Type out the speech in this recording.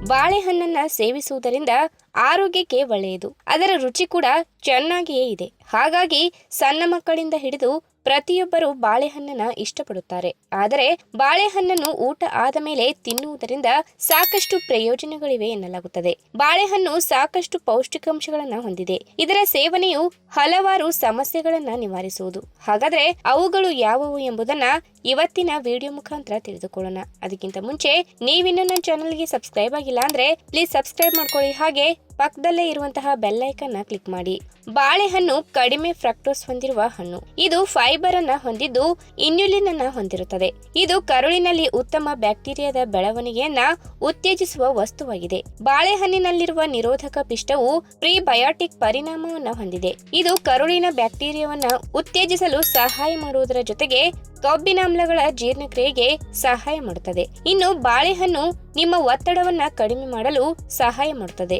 ಬಾಳೆಹಣ್ಣನ್ನ ಸೇವಿಸುವುದರಿಂದ ಆರೋಗ್ಯಕ್ಕೆ ಒಳ್ಳೆಯದು. ಅದರ ರುಚಿ ಕೂಡ ಚೆನ್ನಾಗಿಯೇ ಇದೆ. ಹಾಗಾಗಿ ಸಣ್ಣ ಮಕ್ಕಳಿಂದ ಹಿಡಿದು ಪ್ರತಿಯೊಬ್ಬರು ಬಾಳೆಹಣ್ಣನ್ನ ಇಷ್ಟಪಡುತ್ತಾರೆ. ಆದರೆ ಬಾಳೆಹಣ್ಣನ್ನು ಊಟ ಆದ ಮೇಲೆ ತಿನ್ನುವುದರಿಂದ ಸಾಕಷ್ಟು ಪ್ರಯೋಜನಗಳಿವೆ ಎನ್ನಲಾಗುತ್ತದೆ. ಬಾಳೆಹಣ್ಣು ಸಾಕಷ್ಟು ಪೌಷ್ಟಿಕಾಂಶಗಳನ್ನ ಹೊಂದಿದೆ. ಇದರ ಸೇವನೆಯು ಹಲವಾರು ಸಮಸ್ಯೆಗಳನ್ನ ನಿವಾರಿಸುವುದು. ಹಾಗಾದ್ರೆ ಅವುಗಳು ಯಾವುವು ಎಂಬುದನ್ನ ಇವತ್ತಿನ ವಿಡಿಯೋ ಮುಖಾಂತರ ತಿಳಿದುಕೊಳ್ಳೋಣ. ಅದಕ್ಕಿಂತ ಮುಂಚೆ ನೀವಿನ್ನು ನನ್ನ ಚಾನಲ್ಗೆ ಸಬ್ಸ್ಕ್ರೈಬ್ ಆಗಿಲ್ಲ ಅಂದ್ರೆ ಪ್ಲೀಸ್ ಸಬ್ಸ್ಕ್ರೈಬ್ ಮಾಡ್ಕೊಳ್ಳಿ. ಹಾಗೆ ಪಕ್ಕದಲ್ಲೇ ಇರುವಂತಹ ಬೆಲ್ ಐಕನ್ ನ ಕ್ಲಿಕ್ ಮಾಡಿ. ಬಾಳೆಹಣ್ಣು ಕಡಿಮೆ ಫ್ರಕ್ಟೋಸ್ ಹೊಂದಿರುವ ಹಣ್ಣು. ಇದು ಫೈಬರ್ ಅನ್ನ ಹೊಂದಿದ್ದು ಇನ್ಯುಲಿನ್ ಅನ್ನ ಹೊಂದಿರುತ್ತದೆ. ಇದು ಕರುಳಿನಲ್ಲಿ ಉತ್ತಮ ಬ್ಯಾಕ್ಟೀರಿಯಾದ ಬೆಳವಣಿಗೆಯನ್ನ ಉತ್ತೇಜಿಸುವ ವಸ್ತುವಾಗಿದೆ. ಬಾಳೆಹಣ್ಣಿನಲ್ಲಿರುವ ನಿರೋಧಕ ಪಿಷ್ಟವು ಪ್ರಿಬಯೋಟಿಕ್ ಪರಿಣಾಮವನ್ನು ಹೊಂದಿದೆ. ಇದು ಕರುಳಿನ ಬ್ಯಾಕ್ಟೀರಿಯಾವನ್ನ ಉತ್ತೇಜಿಸಲು ಸಹಾಯ ಮಾಡುವುದರ ಜೊತೆಗೆ ಕೊಬ್ಬಿನಾಮ್ಲಗಳ ಜೀರ್ಣಕ್ರಿಯೆಗೆ ಸಹಾಯ ಮಾಡುತ್ತದೆ. ಇನ್ನು ಬಾಳೆಹಣ್ಣು ನಿಮ್ಮ ಒತ್ತಡವನ್ನ ಕಡಿಮೆ ಮಾಡಲು ಸಹಾಯ ಮಾಡುತ್ತದೆ.